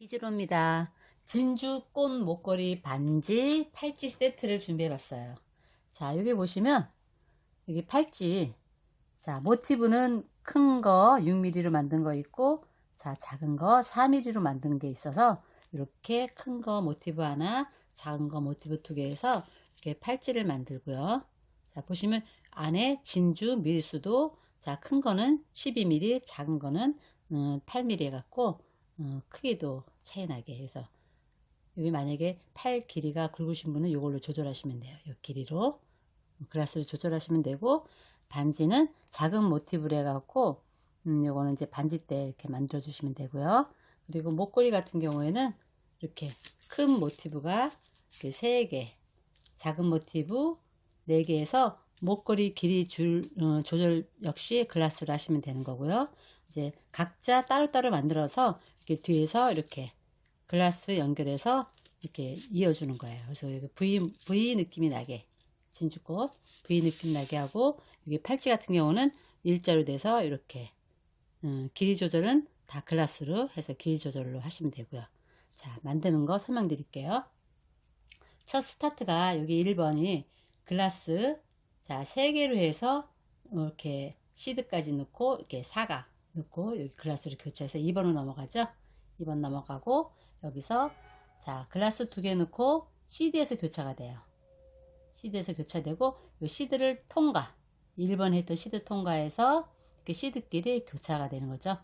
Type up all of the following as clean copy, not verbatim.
이지로입니다. 진주 꽃 목걸이 반지 팔찌 세트를 준비해 봤어요. 자, 여기 보시면 여기 팔찌, 자, 모티브는 큰 거 6mm로 만든 거 있고, 자, 작은 거 4mm로 만든 게 있어서 이렇게 큰 거 모티브 하나, 작은 거 모티브 두 개에서 이렇게 팔찌를 만들고요. 자, 보시면 안에 진주 밀수도, 자, 큰 거는 12mm, 작은 거는 8mm 해갖고 크기도 차이 나게 해서, 여기 만약에 팔 길이가 굵으신 분은 이걸로 조절하시면 돼요. 이 길이로 글라스를 조절하시면 되고, 반지는 작은 모티브로 해갖고 요거는 이제 반지대 이렇게 만들어 주시면 되고요. 그리고 목걸이 같은 경우에는 이렇게 큰 모티브가 이렇게 3개, 작은 모티브 4개에서 목걸이 길이 조절 역시 글라스를 하시면 되는 거고요. 이제 각자 따로따로 만들어서 이렇게 뒤에서 이렇게 글라스 연결해서 이렇게 이어주는 거예요. 그래서 여기 V 느낌이 나게, 진주꽃 V 느낌 나게 하고, 여기 팔찌 같은 경우는 일자로 돼서 이렇게 길이 조절은 다 글라스로 해서 길이 조절로 하시면 되고요. 자, 만드는 거 설명드릴게요. 첫 스타트가 여기 1번이 글라스, 자, 3개로 해서 이렇게 시드까지 넣고 이렇게 사각 넣고 여기 글라스를 교체해서 2번으로 넘어가죠. 2번 넘어가고 여기서 자, 글라스 2개 넣고 시드에서 교차가 돼요. 시드에서 교차되고 이 시드를 통과, 1번 했던 시드 통과해서 이렇게 시드끼리 교차가 되는 거죠.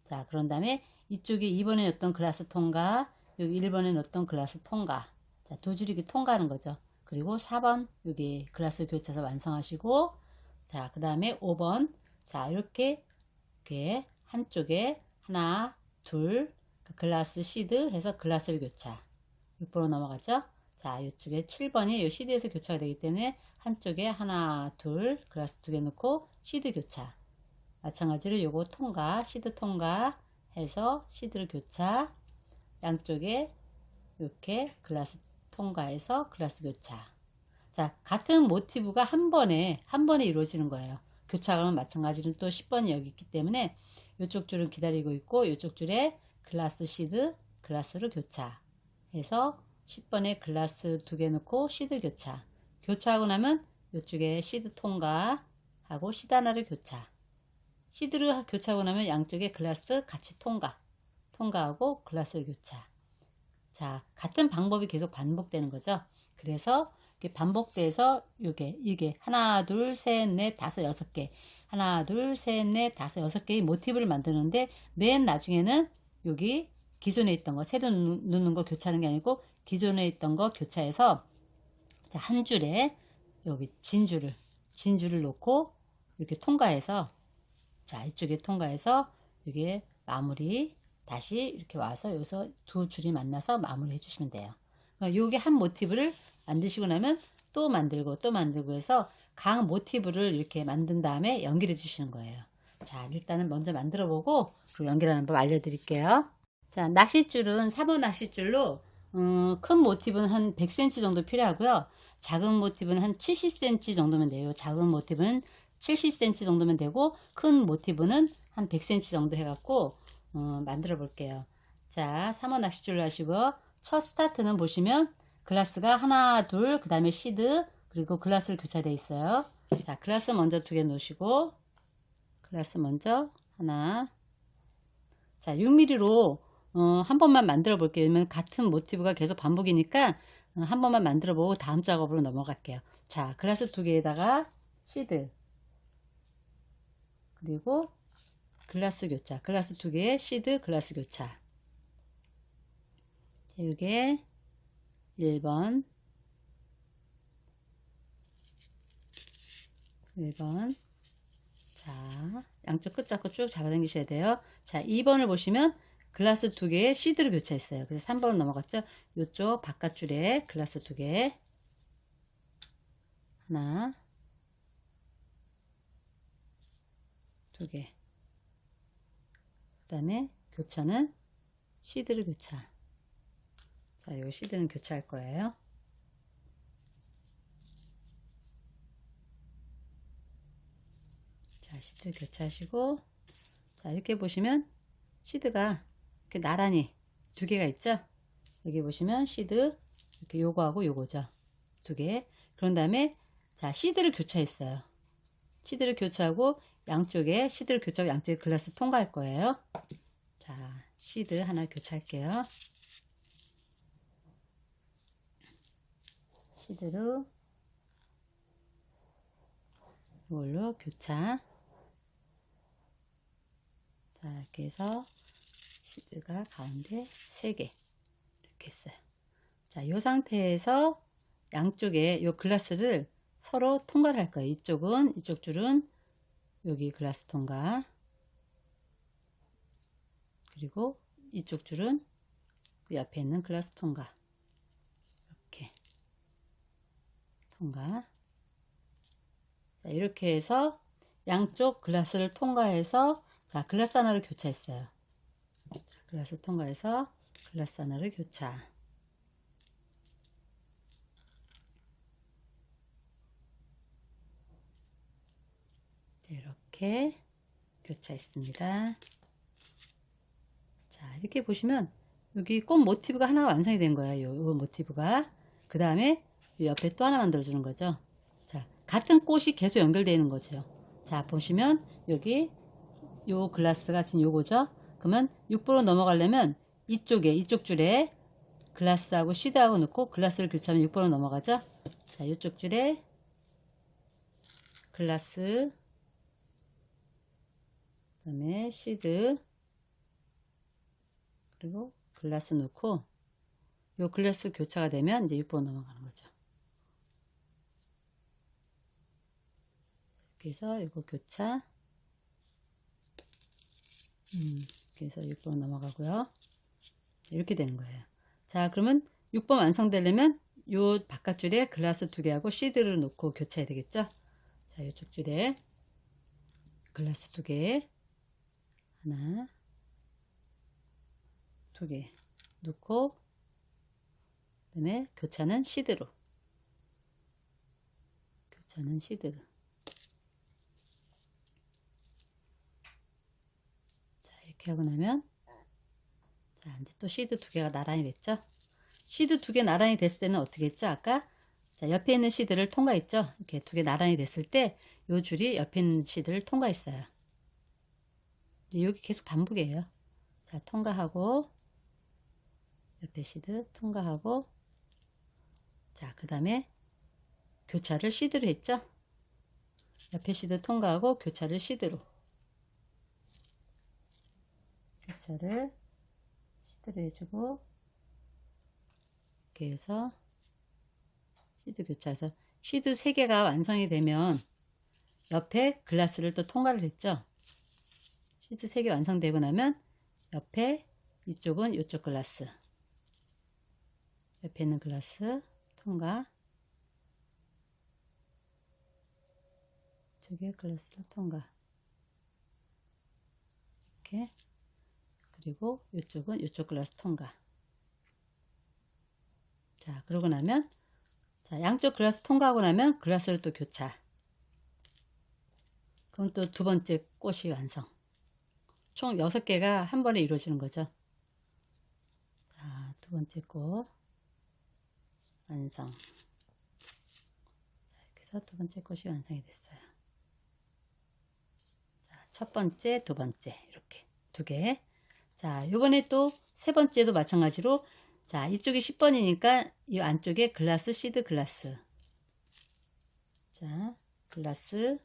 자, 그런 다음에 이쪽에 2번에 넣었던 글라스 통과, 여기 1번에 넣었던 글라스 통과, 자, 두 줄이 통과하는 거죠. 그리고 4번 여기 글라스 교차해서 완성하시고, 자, 그 다음에 5번, 자, 이렇게 한쪽에 하나 둘 글라스 시드 해서 글라스를 교차, 6번으로 넘어가죠. 자, 이쪽에 7번이 이 시드에서 교차가 되기 때문에 한쪽에 하나 둘 글라스 2개 넣고 시드 교차, 마찬가지로 요거 통과, 시드 통과 해서 시드를 교차, 양쪽에 이렇게 글라스 통과해서 글라스 교차. 자, 같은 모티브가 한 번에 이루어지는 거예요. 교차하면 마찬가지로 또 10번이 여기 있기 때문에 이쪽 줄은 기다리고 있고, 이쪽 줄에 글라스 시드, 글라스를 교차 해서 10번에 글라스 2개 넣고 시드 교차. 교차하고 나면 이쪽에 시드 통과하고 시드 하나를 교차. 시드를 교차하고 나면 양쪽에 글라스 같이 통과하고 글라스를 교차. 자, 같은 방법이 계속 반복되는 거죠. 그래서 이렇게 반복돼서 이게 하나, 둘, 셋, 넷, 다섯, 6개. 하나, 둘, 셋, 넷, 다섯, 6개의 모티브를 만드는데, 맨 나중에는 여기 기존에 있던 거, 새도 넣는 거 교차하는 게 아니고, 기존에 있던 거 교차해서, 자, 한 줄에 여기 진주를 놓고 이렇게 통과해서, 자, 이쪽에 통과해서 이게 마무리, 다시 이렇게 와서 여기서 두 줄이 만나서 마무리 해주시면 돼요. 요게 한 모티브를 만드시고 나면 또 만들고 해서 각 모티브를 이렇게 만든 다음에 연결해 주시는 거예요. 자, 일단은 먼저 만들어 보고 그 연결하는 법 알려드릴게요. 자, 낚싯줄은 3호 낚싯줄로 큰 모티브는 한 100cm 정도 필요하고요. 작은 모티브는 한 70cm 정도면 돼요. 작은 모티브는 70cm 정도면 되고, 큰 모티브는 한 100cm 정도 해갖고 만들어 볼게요. 자, 3호 낚싯줄로 하시고, 첫 스타트는 보시면 글라스가 하나 둘, 그 다음에 시드, 그리고 글라스를 교차되어 있어요. 자, 글라스 먼저 2개 놓으시고, 글라스 먼저 하나, 자, 6mm로 한 번만 만들어 볼게요. 왜냐면 같은 모티브가 계속 반복이니까 한 번만 만들어 보고 다음 작업으로 넘어갈게요. 자, 글라스 2개에다가 시드, 그리고 글라스 교차, 글라스 2개에 시드, 글라스 교차. 자, 이게 1번, 자, 양쪽 끝 잡고 쭉 잡아당기셔야 돼요. 자, 2번을 보시면 글라스 2개에 시드를 교차했어요. 그래서 3번 넘어갔죠. 이쪽 바깥줄에 글라스 2개, 하나, 2개. 그 다음에 교차는 시드를 교차. 자, 이 시드는 교차할 거예요. 자, 시드 교차하시고, 자, 이렇게 보시면 시드가 이렇게 나란히 두 개가 있죠. 여기 보시면 시드 이렇게 요거하고 요거죠. 두 개. 그런 다음에 자 시드를 교차했어요. 시드를 교차하고 양쪽에 시드를 교차하고 양쪽에 글라스 통과할 거예요. 자 시드 하나 교차할게요. 시드로 이걸로 교차. 자 이렇게 해서 시드가 가운데 3개 이렇게 했어요. 자, 이 상태에서 양쪽에 이 글라스를 서로 통과를 할 거예요. 이쪽은 이쪽 줄은 여기 글라스 통과, 그리고 이쪽 줄은 그 옆에 있는 글라스 통과. 이렇게 통과. 자, 이렇게 해서 양쪽 글라스를 통과해서 자, 글라스 하나를 교차했어요. 글라스 통과해서 글라스 하나를 교차. 이렇게 교차했습니다. 자, 이렇게 보시면 여기 꽃 모티브가 하나 완성이 된 거예요. 요 모티브가. 그 다음에 옆에 또 하나 만들어 주는 거죠. 자, 같은 꽃이 계속 연결되어 있는 거죠. 자, 보시면 여기 요 글라스가 지금 요거죠. 그러면 6번으로 넘어가려면 이쪽에 이쪽 줄에 글라스하고 시드하고 넣고 글라스를 교차하면 6번으로 넘어가죠. 자, 이쪽 줄에 글라스, 그 다음에 시드, 그리고 글라스 넣고 요 글라스 교차가 되면 이제 6번 넘어가는 거죠. 그래서 이거 교차, 그래서 6번 넘어가고요. 이렇게 되는 거예요. 자, 그러면 6번 완성되려면 요 바깥줄에 글라스 2개하고 시드를 놓고 교차해야 되겠죠. 자, 이쪽 줄에 글라스 2개, 하나, 2개 놓고, 그 다음에 교차는 시드로. 교차는 시드로. 자, 이렇게 하고 나면, 자, 이제 또 시드 2개가 나란히 됐죠? 시드 2개 나란히 됐을 때는 어떻게 했죠? 아까, 자, 옆에 있는 시드를 통과했죠? 이렇게 2개 나란히 됐을 때, 요 줄이 옆에 있는 시드를 통과했어요. 여기 계속 반복이에요. 자, 통과하고, 옆에 시드 통과하고, 자, 그 다음에 교차를 시드로 했죠? 옆에 시드 통과하고 교차를 시드로. 교차를 시드로 해주고, 이렇게 해서 시드 교차해서 시드 3개가 완성이 되면 옆에 글라스를 또 통과를 했죠? 시드 3개 완성되고 나면 옆에 이쪽은 이쪽 글라스. 옆에 있는 글라스 통과. 이쪽에 글라스를 통과. 이렇게. 그리고 이쪽은 이쪽 글라스 통과. 자, 그러고 나면 자, 양쪽 글라스 통과하고 나면 글라스를 또 교차. 그럼 또 두 번째 꽃이 완성. 총 6개가 한 번에 이루어지는 거죠. 자, 두 번째 꽃 완성. 자, 이렇게 해서 두 번째 꽃이 완성이 됐어요. 자, 첫 번째, 두 번째 이렇게 2개. 자, 요번에 또 세 번째도 마찬가지로 자, 이쪽이 10번이니까 이 안쪽에 글라스, 시드, 글라스. 자, 글라스,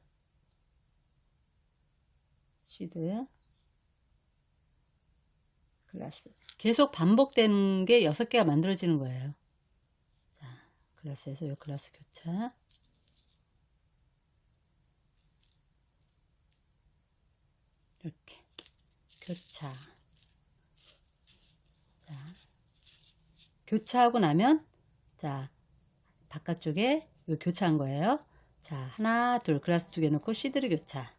시드, 글라스. 계속 반복되는 게 6개가 만들어지는 거예요. 자, 글라스에서 요 글라스 교차. 이렇게. 교차. 자, 교차하고 나면, 자, 바깥쪽에 요 교차한 거예요. 자, 하나, 둘, 글라스 2개 넣고 시드를 교차.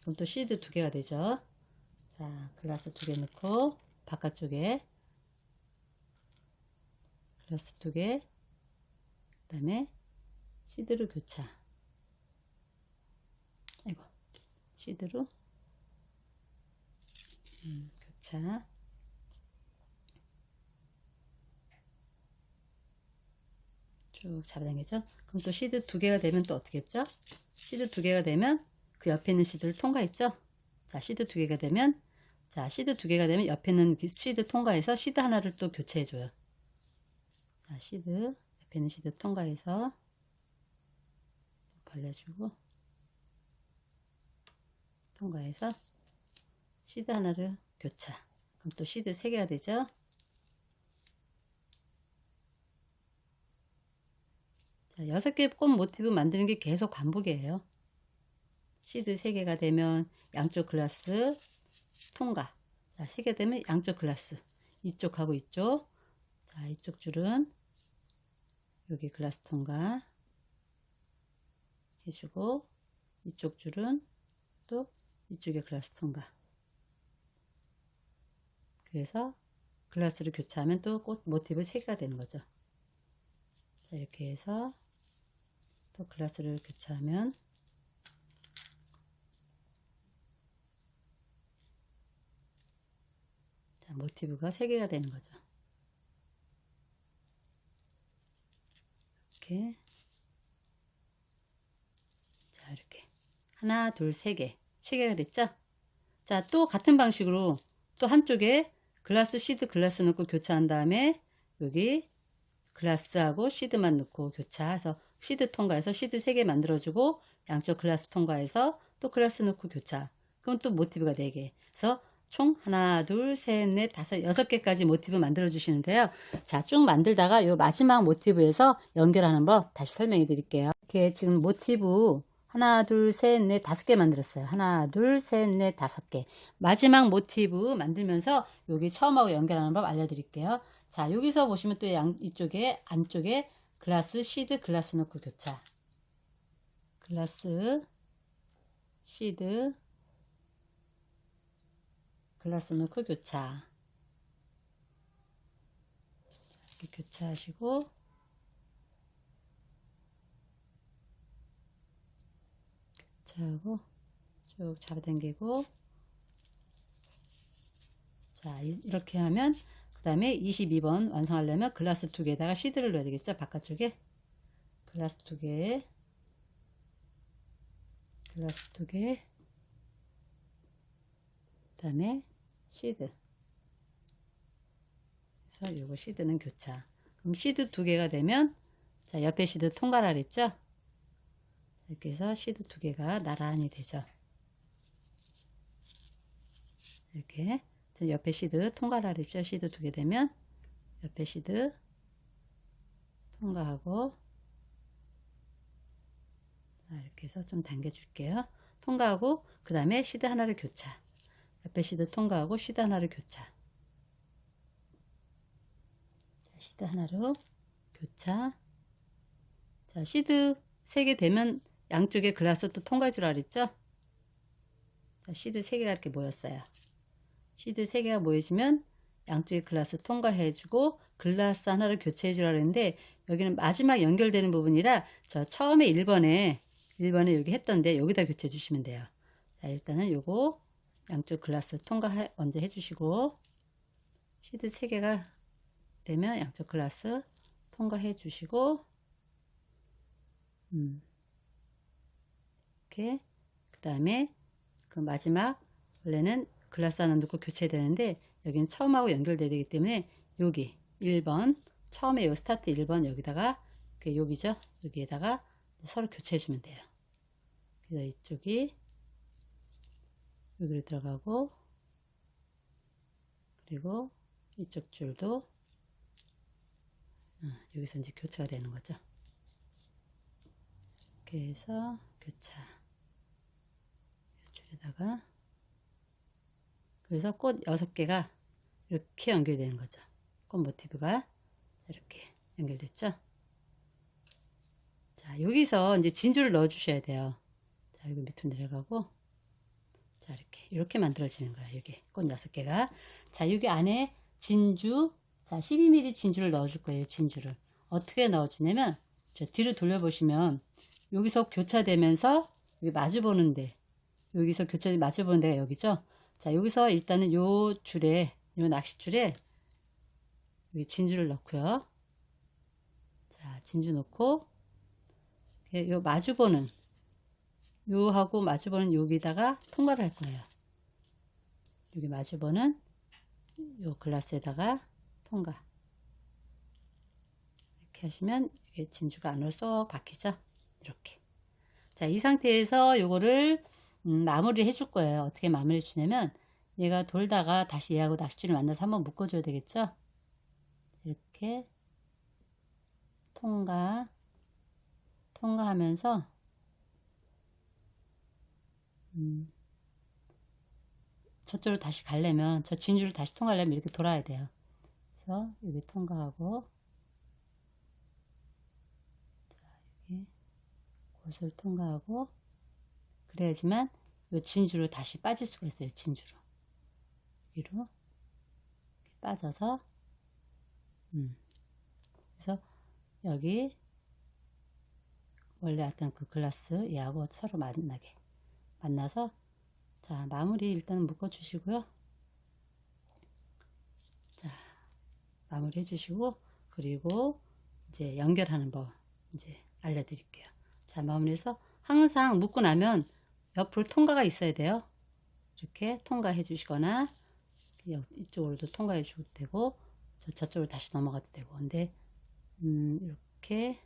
그럼 또 시드 2개가 되죠. 자, 글라스 2개 넣고, 바깥쪽에 글라스 2개, 그 다음에 시드로 교차. 아이고, 시드로 교차. 쭉 잡아당기죠. 그럼 또 시드 2개가 되면 또 어떻게 했죠? 시드 2개가 되면 그 옆에 있는 시드를 통과했죠. 자, 시드 2개가 되면, 자, 시드 2개가 되면 옆에 있는 시드 통과해서 시드 하나를 또 교체해줘요. 자, 시드, 옆에 있는 시드 통과해서 벌려주고, 통과해서 시드 하나를 교차. 그럼 또 시드 3개가 되죠. 자, 6개 꽃 모티브 만드는 게 계속 반복이에요. 시드 3개가 되면 양쪽 글라스 통과. 자, 3개 되면 양쪽 글라스. 이쪽하고 이쪽. 자, 이쪽 줄은 여기 글라스 통과 해주고, 이쪽 줄은 또 이쪽에 글라스 통과. 그래서 글라스를 교차하면 또 꽃 모티브 3개가 되는 거죠. 자, 이렇게 해서 또 글라스를 교차하면 자, 모티브가 3개가 되는 거죠. 이렇게. 자, 이렇게. 하나, 둘, 3개. 3개가 됐죠? 자, 또 같은 방식으로 또 한쪽에 글라스, 시드, 글라스 넣고 교차한 다음에 여기 글라스하고 시드만 넣고 교차해서 시드 통과해서 시드 3개 만들어주고 양쪽 글라스 통과해서 또 글라스 넣고 교차. 그럼 또 모티브가 4개. 그래서 총 하나, 둘, 셋, 넷, 다섯, 6개까지 모티브 만들어 주시는데요. 자, 쭉 만들다가 요 마지막 모티브에서 연결하는 법 다시 설명해 드릴게요. 이렇게 지금 모티브 하나, 둘, 셋, 넷, 5개 만들었어요. 하나, 둘, 셋, 넷, 5개. 마지막 모티브 만들면서 여기 처음하고 연결하는 법 알려드릴게요. 자, 여기서 보시면 또 이쪽에 안쪽에 글라스, 시드, 글라스 넣고 교차. 글라스, 시드, 글라스 넣고 교차. 이렇게 교차하시고, 교차하고 쭉 잡아당기고, 자, 이렇게 하면 그 다음에 22번 완성하려면 글라스 2개에다가 시드를 넣어야 되겠죠. 바깥쪽에 글라스 2개, 글라스 2개, 그 다음에 시드. 그래서 요거 시드는 교차. 그럼 시드 2개가 되면, 자, 옆에 시드 통과라 그랬죠. 이렇게 해서 시드 2개가 나란히 되죠. 이렇게 옆에 시드 통과라 그랬죠. 시드 2개 되면 옆에 시드 통과하고, 자, 이렇게 해서 좀 당겨 줄게요. 통과하고 그 다음에 시드 하나를 교차. 옆에 시드 통과하고 시드 하나를 교차. 자, 시드 하나로 교차. 자, 시드 3개 되면 양쪽에 글라스 또 통과해 주라 그랬죠. 자, 시드 3개가 이렇게 모였어요. 시드 3개가 모여지면 양쪽에 글라스 통과해 주고 글라스 하나를 교체해 주라 그랬는데, 여기는 마지막 연결되는 부분이라 저 처음에 1번에 여기 했던데 여기다 교체해 주시면 돼요. 자, 일단은 요거 양쪽 글라스 통과 먼저 해 주시고, 시드 3개가 되면 양쪽 글라스 통과해 주시고, 이렇게. 그 다음에 그 마지막, 원래는 글라스 하나 넣고 교체해야 되는데 여기는 처음하고 연결돼야 되기 때문에 여기 1번 처음에 요 스타트 1번 여기다가 여기죠. 여기에다가 서로 교체해 주면 돼요. 그래서 이쪽이 여기로 들어가고, 그리고 이쪽 줄도 여기서 이제 교체가 되는 거죠. 이렇게 해서 교차. 이 줄에다가, 그래서 꽃 6개가 이렇게 연결되는 거죠. 꽃 모티브가 이렇게 연결됐죠. 자, 여기서 이제 진주를 넣어 주셔야 돼요. 자, 여기 밑으로 내려가고, 자, 이렇게 만들어지는 거예요. 여기 꽃 6개가. 자, 여기 안에 진주, 자, 12mm 진주를 넣어 줄 거예요. 진주를 어떻게 넣어 주냐면, 저 뒤로 돌려보시면 여기서 교차되면서 여기 마주보는데, 여기서 마주보는 데가 여기죠. 자, 여기서 일단은 요 줄에, 요 낚싯줄에 여기 진주를 넣고요. 자, 진주 넣고, 요 마주보는, 요하고 마주보는 여기다가 통과를 할 거예요. 여기 마주보는 요 글라스에다가 통과. 이렇게 하시면 이게 진주가 안으로 쏙 박히죠? 이렇게. 자, 이 상태에서 요거를 마무리 해줄 거예요. 어떻게 마무리 해주냐면, 얘가 돌다가 다시 얘하고 낚싯줄을 만나서 한번 묶어줘야 되겠죠? 이렇게 통과하면서 저쪽으로 다시 가려면, 저 진주를 다시 통과하려면 이렇게 돌아야 돼요. 그래서 여기 통과하고, 자, 여기 곳을 통과하고, 그래야지만 이 진주로 다시 빠질 수가 있어요. 진주로 여기로 이렇게 빠져서 그래서 여기 원래 했던 그 글라스 얘하고 서로 만나서, 자, 마무리 일단 묶어 주시고요. 자, 마무리 해 주시고, 그리고 이제 연결하는 법 이제 알려드릴게요. 자, 마무리해서 항상 묶고 나면 옆으로 통과가 있어야 돼요. 이렇게 통과해 주시거나, 이쪽으로도 통과해 주도 되고, 저쪽으로 다시 넘어가도 되고. 근데 이렇게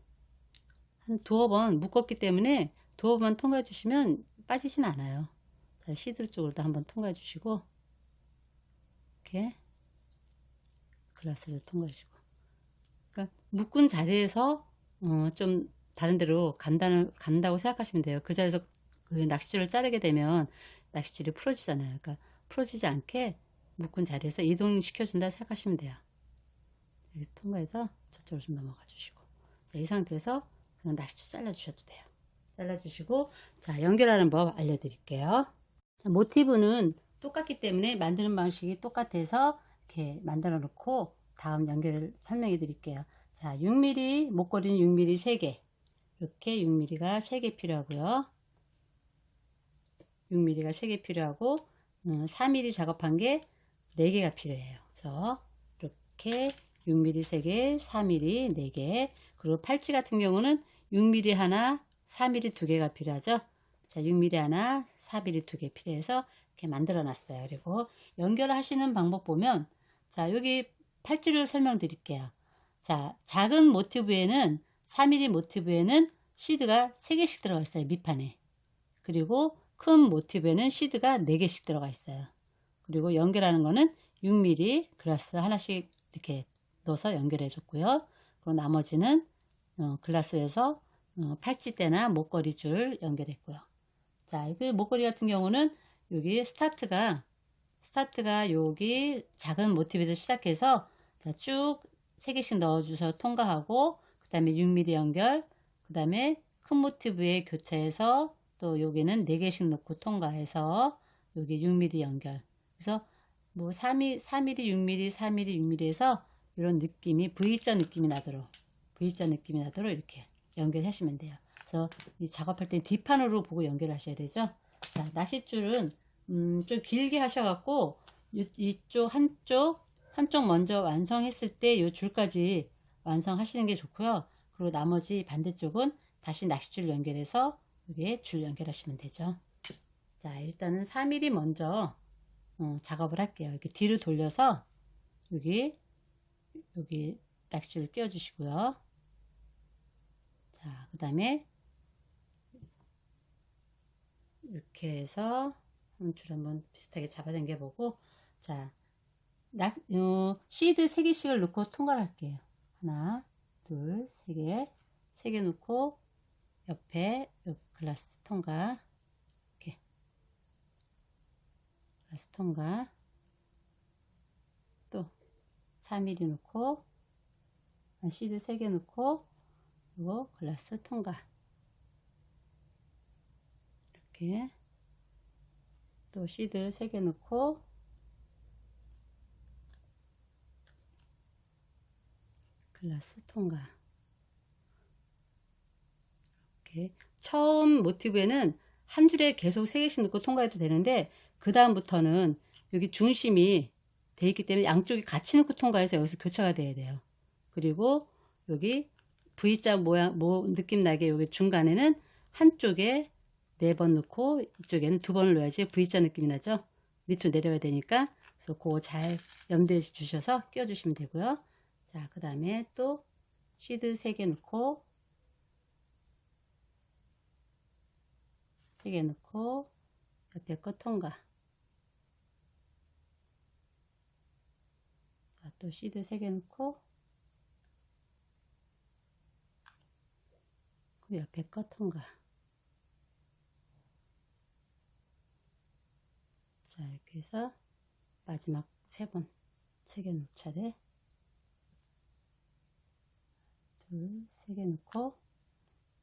한 두어 번 묶었기 때문에 두어 번 통과해 주시면 빠지진 않아요. 자, 시드 쪽으로도 한번 통과해 주시고, 이렇게 글라스를 통과해 주시고. 그러니까 묶은 자리에서 좀 다른 데로 간다고 생각하시면 돼요. 그 자리에서 그 낚싯줄을 자르게 되면 낚싯줄이 풀어지잖아요. 그러니까 풀어지지 않게 묶은 자리에서 이동시켜 준다 생각하시면 돼요. 여기서 통과해서 저쪽으로 좀 넘어가 주시고, 자, 이 상태에서 그냥 낚싯줄 잘라 주셔도 돼요. 잘라 주시고, 자, 연결하는 법 알려드릴게요. 자, 모티브는 똑같기 때문에 만드는 방식이 똑같아서 이렇게 만들어 놓고 다음 연결을 설명해 드릴게요. 자, 6mm, 목걸이는 6mm 3개, 이렇게 6mm가 3개 필요하고요. 6mm가 3개 필요하고, 4mm 작업한 게 4개가 필요해요. 그래서 이렇게 6mm 3개, 4mm 4개, 그리고 팔찌 같은 경우는 6mm 하나, 4mm 2개가 필요하죠. 자, 6mm 하나, 4mm 2개 필요해서 이렇게 만들어 놨어요. 그리고 연결하시는 방법 보면, 자, 여기 팔찌를 설명드릴게요. 자, 작은 모티브에는 4mm 모티브에는 시드가 3개씩 들어가 있어요. 밑판에. 그리고 큰 모티브에는 시드가 4개씩 들어가 있어요. 그리고 연결하는 거는 6mm 글라스 하나씩 이렇게 넣어서 연결해 줬고요. 그리고 나머지는 글라스에서 팔찌대나 목걸이 줄 연결했고요. 자, 그 목걸이 같은 경우는 여기 스타트가 여기 작은 모티브에서 시작해서, 자, 쭉 3개씩 넣어주셔서 통과하고, 그 다음에 6mm 연결, 그 다음에 큰 모티브에 교차해서 또 여기는 4개씩 넣고 통과해서 여기 6mm 연결. 그래서 뭐 4mm, 6mm, 4mm, 6mm에서 이런 느낌이 V자 느낌이 나도록 이렇게 연결하시면 돼요. 그래서 이 작업할 때 뒷판으로 보고 연결하셔야 되죠. 자, 낚싯줄은 좀 길게 하셔갖고 이쪽 한쪽 먼저 완성했을 때 이 줄까지 완성하시는 게 좋고요. 그리고 나머지 반대쪽은 다시 낚싯줄 연결해서 여기에 줄 연결하시면 되죠. 자, 일단은 4mm 먼저 작업을 할게요. 이렇게 뒤로 돌려서 여기 낚싯줄을 끼워 주시고요. 자, 그 다음에 이렇게 해서 줄 한번 비슷하게 잡아당겨 보고, 자, 시드 3개씩을 넣고 통과를 할게요. 하나, 둘, 3개, 3개 넣고 옆에 글라스 통과, 이렇게 글라스 통과, 또 4mm 넣고 시드 3개 넣고, 그리고 글라스 통과, 이렇게 또 시드 3개 넣고 글라스 통과. 이렇게 처음 모티브에는 한 줄에 계속 3개씩 넣고 통과해도 되는데, 그 다음부터는 여기 중심이 돼 있기 때문에 양쪽이 같이 넣고 통과해서 여기서 교차가 돼야 돼요. 그리고 여기 V자 모양 느낌 나게 여기 중간에는 한쪽에 4번 넣고 이쪽에는 2번을 넣어야지 V자 느낌이 나죠. 밑으로 내려야 되니까. 그래서 그거 잘 염두에 주셔서 끼워 주시면 되고요. 자, 그 다음에 또 시드 3개 넣고 3개 넣고 옆에 거 통과. 자, 또 시드 3개 넣고 그 옆에 거 통과. 자, 이렇게 해서 마지막 3번 3개 넣자 돼. 2, 3개 넣고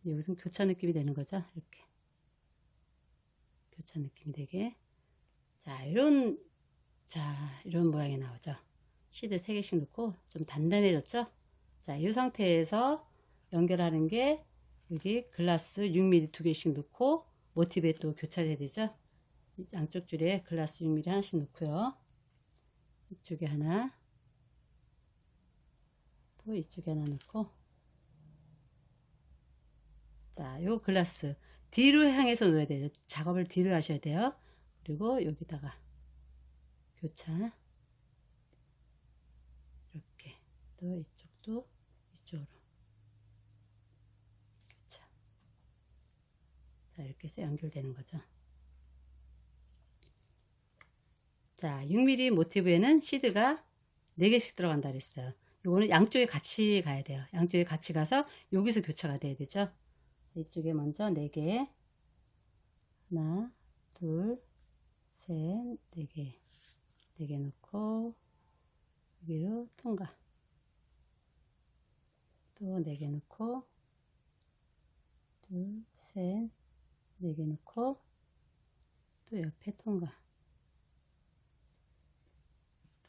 여기서 교차 느낌이 되는 거죠. 이렇게 교차 느낌이 되게. 자, 이런 모양이 나오죠. 시드 3개씩 넣고 좀 단단해졌죠. 자, 이 상태에서 연결하는 게 여기 글라스 6mm 2개씩 넣고 모티브에 또 교차를 해야 되죠. 양쪽 줄에 글라스 6mm 하나씩 넣고요. 이쪽에 하나, 또 이쪽에 하나 넣고. 자, 요 글라스 뒤로 향해서 넣어야 돼요. 작업을 뒤로 하셔야 돼요. 그리고 여기다가 교차 이렇게, 또 이쪽도 이쪽으로 교차. 자, 이렇게 해서 연결되는 거죠. 자, 6mm 모티브에는 시드가 4개씩 들어간다 그랬어요. 요거는 양쪽에 같이 가야 돼요. 양쪽에 같이 가서 여기서 교차가 돼야 되죠. 이쪽에 먼저 4개. 하나, 둘, 셋, 4개. 4개 넣고 여기로 통과. 또 4개 넣고 둘, 셋, 4개 넣고 또 옆에 통과.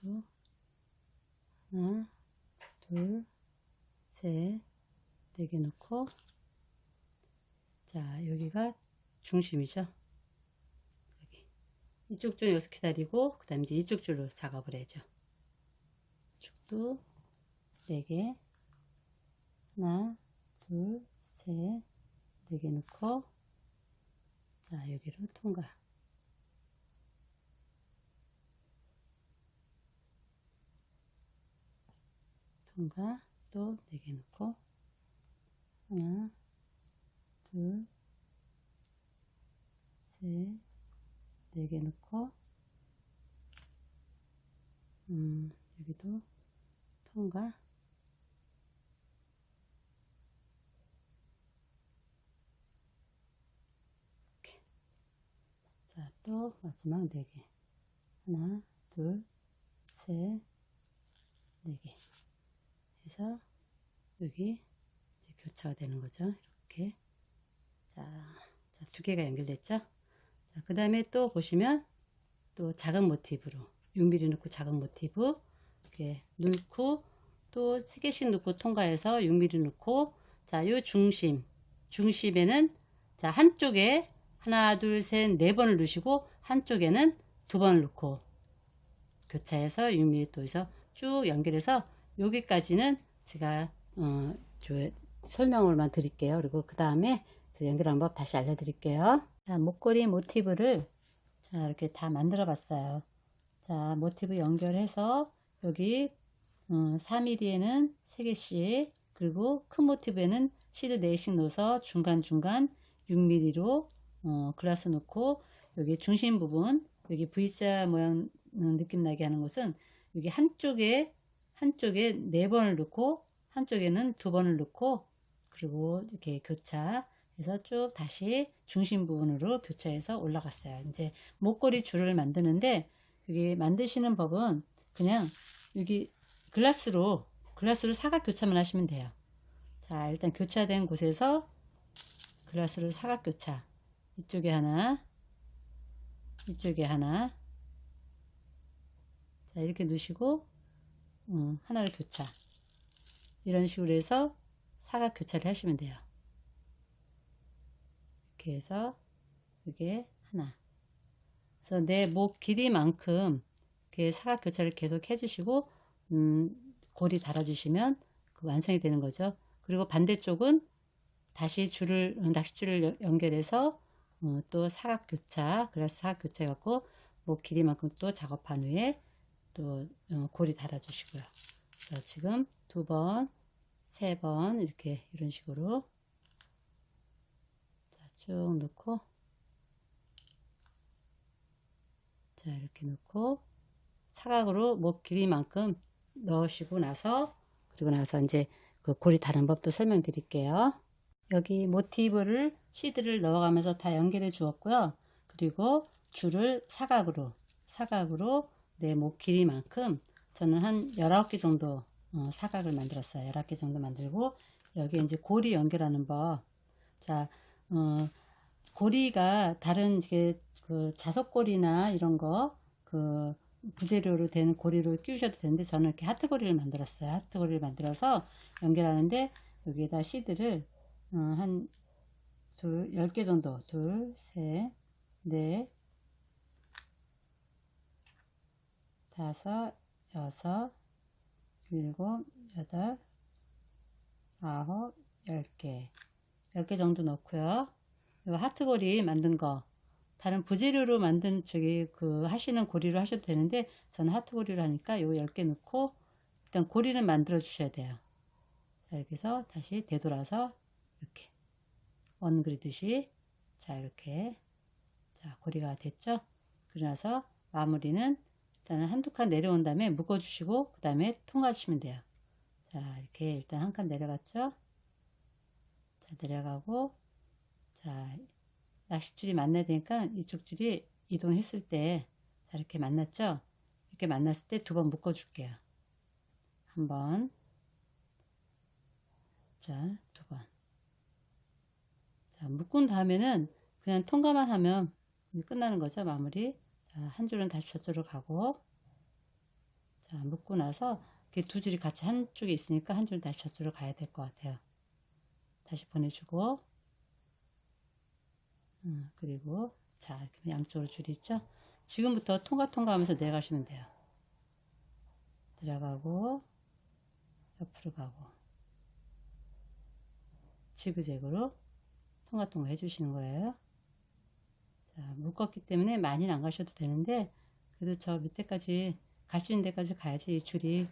또 하나, 둘, 셋, 4개 넣고. 자, 여기가 중심이죠. 여기 이쪽 줄 여기서 기다리고 그 다음에 이제 이쪽 줄로 작업을 해야죠. 이쪽도 4개. 하나, 둘, 셋, 4개 넣고. 자, 여기로 통과. 통과. 또 4개 넣고. 하나, 둘, 셋, 4개 넣고. 여기도 통과. 이렇게. 자, 또 마지막 4개. 하나, 둘, 셋, 4개. 해서 여기 이제 교차가 되는 거죠. 이렇게. 자, 2개가 연결됐죠. 자, 그 다음에 또 보시면 또 작은 모티브로 6mm 넣고 작은 모티브 이렇게 넣고 또 3개씩 넣고 통과해서 6mm 넣고. 자, 요 중심에는 자, 한쪽에 하나, 둘, 셋, 4번을 넣으시고 한쪽에는 2번을 넣고 교차해서 6mm 또 해서 쭉 연결해서 여기까지는 제가 설명을만 드릴게요. 그리고 그 다음에 연결하는 법 다시 알려드릴게요. 자, 목걸이 모티브를 자, 이렇게 다 만들어 봤어요. 자, 모티브 연결해서 여기 4mm에는 3개씩, 그리고 큰 모티브에는 시드 4씩 넣어서 중간중간 6mm로 글라스 넣고, 여기 중심 부분 여기 V자 모양 느낌 나게 하는 것은 여기 한쪽에 4번을 넣고 한쪽에는 2번을 넣고, 그리고 이렇게 교차해서 쭉 다시 중심 부분으로 교차해서 올라갔어요. 이제 목걸이 줄을 만드는데 여기 만드시는 법은 그냥 여기 글라스로 사각 교차만 하시면 돼요. 자, 일단 교차된 곳에서 글라스를 사각 교차, 이쪽에 하나, 이쪽에 하나. 자, 이렇게 넣으시고 하나를 교차, 이런 식으로 해서 사각 교차를 하시면 돼요. 이렇게 해서 이게 하나. 그래서 내 목 길이만큼 이렇게 사각 교차를 계속 해주시고 고리 달아주시면 그 완성이 되는 거죠. 그리고 반대쪽은 다시 낚싯줄을 연결해서 또 사각교차, 그래서 사각교차 해갖고 뭐 길이만큼 또 작업한 후에 또 고리 달아주시고요. 그래서 지금 2번, 3번 이렇게 이런 식으로 자, 쭉 넣고 자 이렇게 넣고 사각으로 목 길이만큼 넣으시고 나서 그리고 나서 이제 그 고리 다른 법도 설명드릴게요. 여기 모티브를 시드를 넣어가면서 다 연결해 주었고요. 그리고 줄을 사각으로 내 목 길이만큼 저는 한 19개 정도 사각을 만들었어요. 19개 정도 만들고 여기 이제 고리 연결하는 법. 자, 고리가 다른 이게 그 자석고리나 이런 거 그 부재료로 된 고리로 끼우셔도 되는데 저는 이렇게 하트 고리를 만들었어요. 하트 고리를 만들어서 연결하는데 여기에다 시드를 한 10개 정도, 2, 3, 4, 5, 6, 7, 8, 9, 10개. 10개 정도 넣고요. 이 하트 고리 만든 거, 다른 부재료로 만든 하시는 고리로 하셔도 되는데, 저는 하트 고리로 하니까 요 10개 넣고, 일단 고리는 만들어 주셔야 돼요. 자, 이렇게 해서 다시 되돌아서, 이렇게. 원 그리듯이. 자, 이렇게. 자, 고리가 됐죠? 그러고 나서 마무리는 일단은 한두 칸 내려온 다음에 묶어주시고, 그 다음에 통과하시면 돼요. 자, 이렇게 일단 한 칸 내려갔죠? 자, 내려가고, 자, 낚싯줄이 만나야 되니까 이쪽 줄이 이동했을 때, 자, 이렇게 만났죠? 이렇게 만났을 때 2번 묶어줄게요. 한 번, 자, 2번. 자, 묶은 다음에는 그냥 통과만 하면 끝나는 거죠, 마무리. 자, 한 줄은 다시 저쪽으로 가고, 자, 묶고 나서 이렇게 2줄이 같이 한쪽에 있으니까 한 줄은 다시 저쪽으로 가야 될 것 같아요. 다시 보내주고, 그리고 자 이렇게 양쪽으로 줄이 있죠. 지금부터 통과하면서 내려가시면 돼요. 들어가고 옆으로 가고 지그재그로 통과 해주시는 거예요. 자, 묶었기 때문에 많이는 안 가셔도 되는데 그래도 저 밑에까지 갈 수 있는 데까지 가야지 이 줄이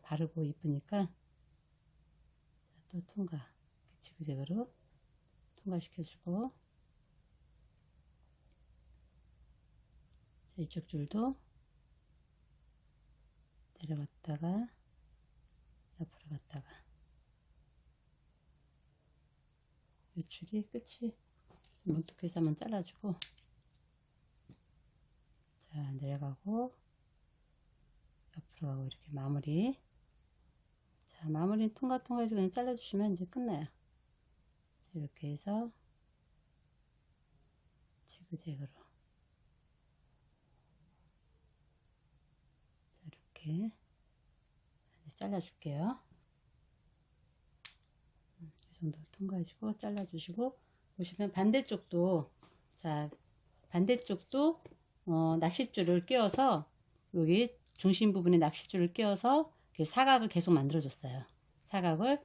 바르고 이쁘니까. 또 통과, 지그재그로 통과시켜주고, 이쪽 줄도 내려갔다가 옆으로 갔다가 이 줄이 끝이 문득해서 한번 잘라주고, 자 내려가고 옆으로 가고 이렇게 마무리. 자 마무리 통과해주고 그냥 잘라주시면 이제 끝나요. 자, 이렇게 해서 지그재그로 자 이렇게 잘라줄게요. 이 정도 통과해주고 잘라주시고, 보시면 반대쪽도 자 반대쪽도 낚싯줄을 끼워서 여기 중심 부분에 낚싯줄을 끼워서 사각을 계속 만들어 줬어요. 사각을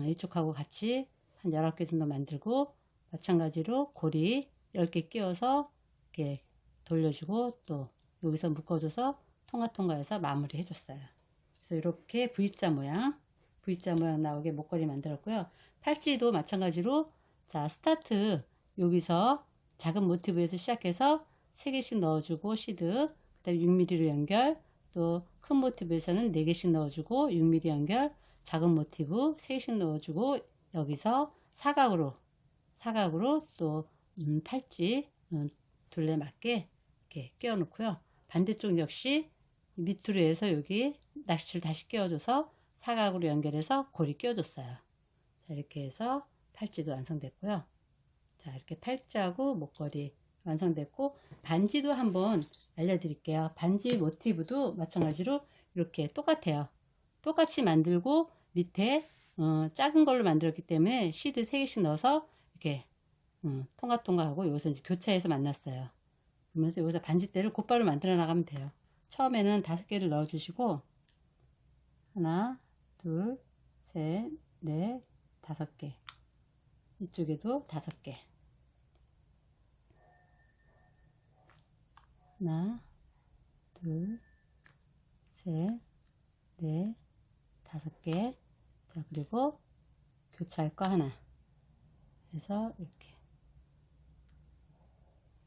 이쪽하고 같이 한 19개 정도 만들고, 마찬가지로 고리 10개 끼워서 이렇게 돌려주고 또 여기서 묶어줘서 통과해서 마무리 해줬어요. 그래서 이렇게 V자 모양 나오게 목걸이 만들었고요. 팔찌도 마찬가지로 자 스타트 여기서 작은 모티브에서 시작해서 3개씩 넣어주고 시드, 그 다음에 6mm로 연결, 또 큰 모티브에서는 4개씩 넣어주고 6mm 연결, 작은 모티브 3개씩 넣어주고 여기서 사각으로 또 팔찌 둘레 맞게 이렇게 끼워 놓고요. 반대쪽 역시 밑으로 해서 여기 낚싯줄 다시 끼워줘서 사각으로 연결해서 고리 끼워줬어요. 자 이렇게 해서 팔찌도 완성됐고요. 자 이렇게 팔찌하고 목걸이 완성됐고, 반지도 한번 알려드릴게요. 반지 모티브도 마찬가지로 이렇게 똑같아요. 똑같이 만들고 밑에 작은 걸로 만들었기 때문에 시드 3개씩 넣어서 이렇게 통과하고 여기서 이제 교차해서 만났어요. 그러면서 여기서 반지대를 곧바로 만들어 나가면 돼요. 처음에는 5개를 넣어 주시고 하나, 둘, 셋, 넷, 5개. 이쪽에도 5개. 하나, 둘, 셋, 넷, 5개. 자, 그리고 교차할 거 하나. 해서 이렇게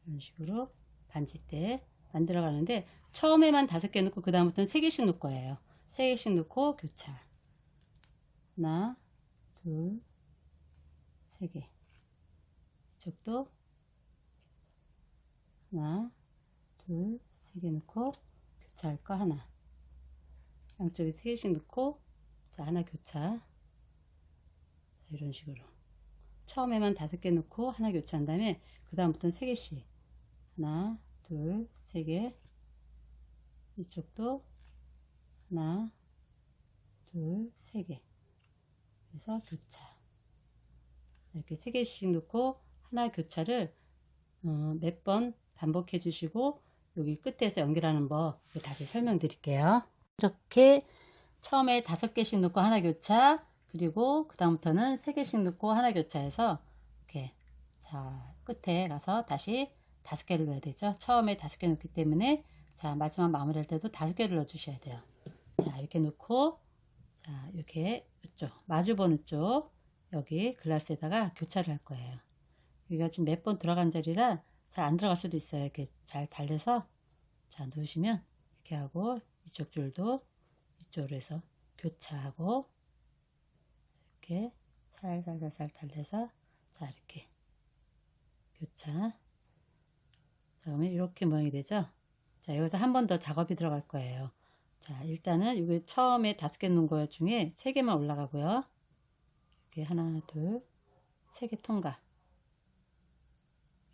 이런 식으로 반지대 만들어 가는데, 처음에만 5개 넣고 그 다음부터는 3개씩 넣을 거예요. 3개씩 넣고 교차. 하나, 둘, 3개. 이쪽도 하나, 둘, 3개 넣고 교차할 거 하나. 양쪽에 3개씩 넣고, 자, 하나 교차. 자, 이런 식으로 처음에만 5개 넣고 하나 교차한 다음에 그 다음부터는 3개씩. 하나, 둘, 3개. 이쪽도 하나, 둘, 3개. 그래서 교차. 이렇게 3개씩 넣고 하나 교차를 몇 번 반복해 주시고, 여기 끝에서 연결하는 법 다시 설명드릴게요. 이렇게 처음에 5개씩 넣고 하나 교차, 그리고 그 다음부터는 3개씩 넣고 하나 교차해서 이렇게, 자, 끝에 가서 다시 5개를 넣어야 되죠. 처음에 5개 넣기 때문에, 자, 마지막 마무리할 때도 5개를 넣어 주셔야 돼요. 자, 이렇게 넣고, 자, 이렇게 이쪽 마주 보는 쪽 여기 글라스에다가 교차를 할 거예요. 여기가 지금 몇 번 들어간 자리라 잘 안 들어갈 수도 있어요. 이렇게 잘 달래서, 자, 넣으시면 이렇게 하고, 이쪽 줄도 이쪽으로 해서 교차하고, 이렇게 살살살살 달래서, 자, 이렇게 교차. 자, 그러면 이렇게 모양이 되죠. 자, 여기서 한 번 더 작업이 들어갈 거예요. 자, 일단은 여기 처음에 5개 놓은 거 중에 3개만 올라가고요. 이렇게 하나, 둘, 3개 통과.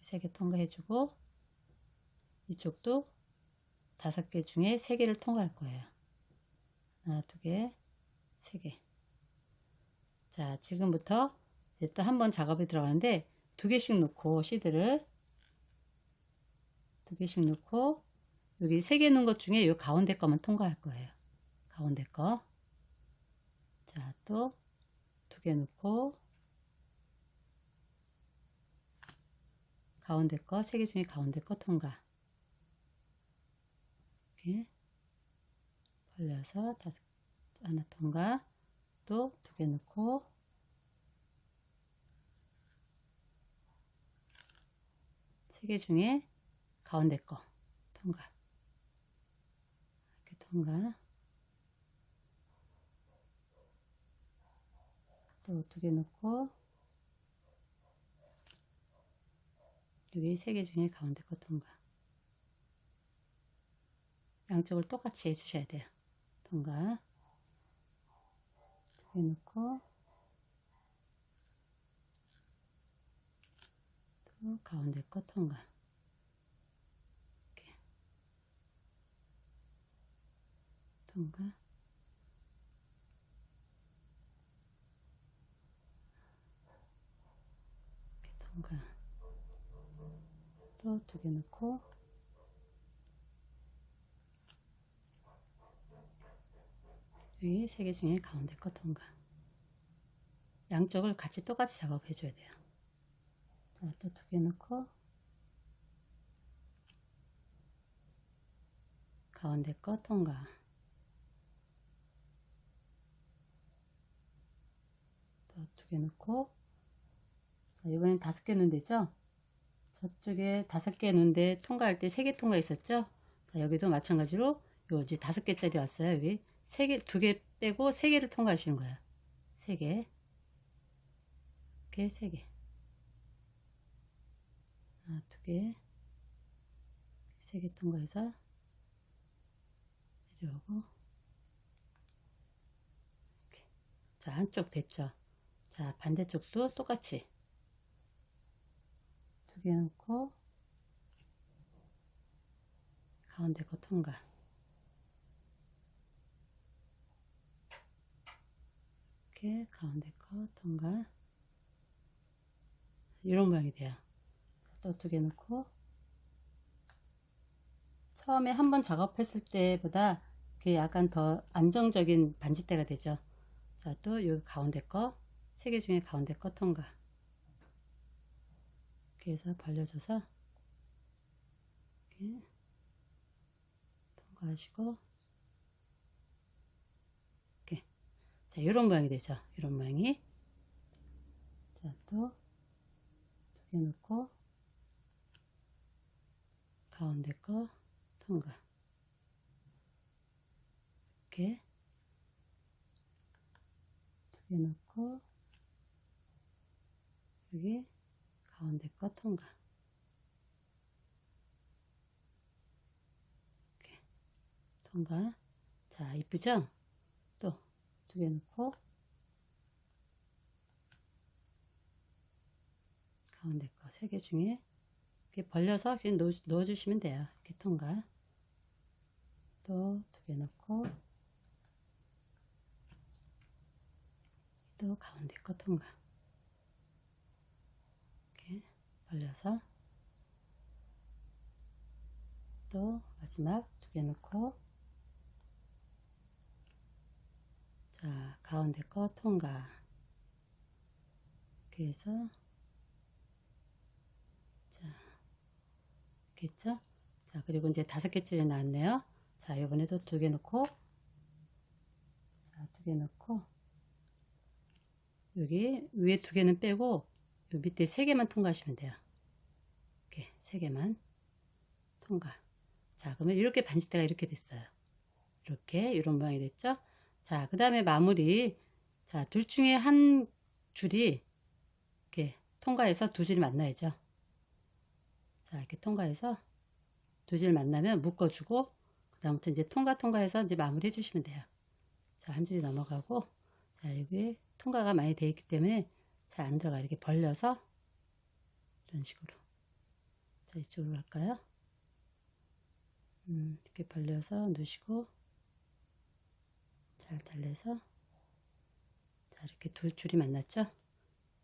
3개 통과해주고, 이쪽도 5개 중에 3개를 통과할 거예요. 하나, 2개, 3개. 자, 지금부터 이제 또 한 번 작업이 들어가는데, 2개씩 넣고 시드를 2개씩 넣고, 여기 3개 넣은 것 중에 이 가운데 거만 통과할 거예요. 가운데 거. 자, 또 2개 넣고, 가운데 거 3개 중에 가운데 거 통과. 이렇게 벌려서 하나 통과. 또 2개 넣고, 3개 중에 가운데 거 통과. 이렇게 통과. 또 2개 넣고, 여기 3개 중에 가운데 거 통과. 양쪽을 똑같이 해주셔야 돼요. 통과. 2개 넣고, 또 가운데 거 통과. 이렇게 통과. 이렇게 통과. 또 2개 넣고, 여기 3개 중에 가운데 거 통과. 양쪽을 같이 똑같이 작업해 줘야 돼요. 자, 또 2개 넣고, 가운데 거 통과. 또 2개 넣고, 자, 이번엔 5개 넣으면 되죠. 저쪽에 5개 넣은데 통과할 때 3개 통과 있었죠. 자, 여기도 마찬가지로 요 이제 5개짜리 왔어요. 여기 3개, 2개 빼고 3개를 통과하시는 거예요. 3개. 이렇게 3개. 하나, 2개. 3개 통과해서 내려오고. 이렇게. 자, 한쪽 됐죠. 자, 반대쪽도 똑같이 2개 넣고, 가운데 거 통과. 이렇게 가운데 거 통과. 이런 모양이 돼요. 또 2개 넣고, 처음에 한번 작업했을 때보다 그게 약간 더 안정적인 반지대가 되죠. 자, 또 여기 가운데 거, 3개 중에 가운데 거 통과. 이렇게 해서 벌려줘서 이렇게 통과하시고, 이렇게. 자, 이런 모양이 되죠. 이런 모양이. 자, 또 2개 넣고, 가운데 거 통과. 이렇게 2개 넣고, 여기 가운데 거 통과. 이렇게 통과. 자, 이쁘죠? 또 2개 넣고, 가운데 거 3개 중에 이렇게 벌려서 그냥 넣어주시면 돼요. 이렇게 통과. 또 2개 넣고, 또 가운데 거 통과. 이렇게 벌려서 또 마지막 2개 넣고, 자, 가운데 거 통과. 이렇게 해서, 자, 이렇게 했죠? 자, 그리고 이제 5개쯤이 나왔네요. 자, 이번에도 2개 넣고, 자, 2개 넣고, 여기 위에 2개는 빼고, 요 밑에 3개만 통과하시면 돼요. 이렇게 3개만 통과. 자, 그러면 이렇게 반지대가 이렇게 됐어요. 이렇게, 이런 모양이 됐죠? 자, 그 다음에 마무리. 자, 둘 중에 한 줄이 이렇게 통과해서 2줄이 만나야죠. 자, 이렇게 통과해서 2줄 만나면 묶어주고, 그 다음부터 이제 통과해서 이제 마무리 해주시면 돼요. 자, 한 줄이 넘어가고, 자, 여기 통과가 많이 되어 있기 때문에 잘 안 들어가. 이렇게 벌려서, 이런 식으로. 자, 이쪽으로 갈까요? 이렇게 벌려서 넣으시고, 잘 달래서, 자, 이렇게 2줄이 만났죠?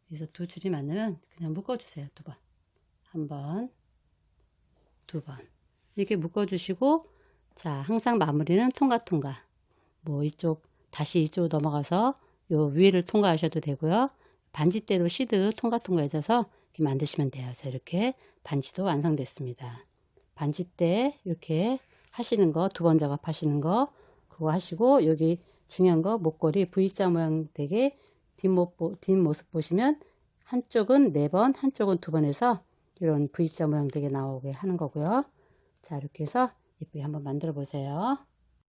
여기서 2줄이 만나면 그냥 묶어주세요. 2번. 1번, 2번. 이렇게 묶어주시고, 자, 항상 마무리는 통과. 뭐, 다시 이쪽으로 넘어가서 요 위를 통과하셔도 되고요. 반지대로 시드 통과 해서 이렇게 만드시면 돼요. 자, 이렇게 반지도 완성됐습니다. 반지대 이렇게 하시는 거, 2번 작업하시는 거, 그거 하시고, 여기 중요한 거, 목걸이 V자 모양 되게 뒷모습 보시면 한쪽은 4번, 한쪽은 2번 해서 이런 V자 모양 되게 나오게 하는 거고요. 자, 이렇게 해서 예쁘게 한번 만들어 보세요.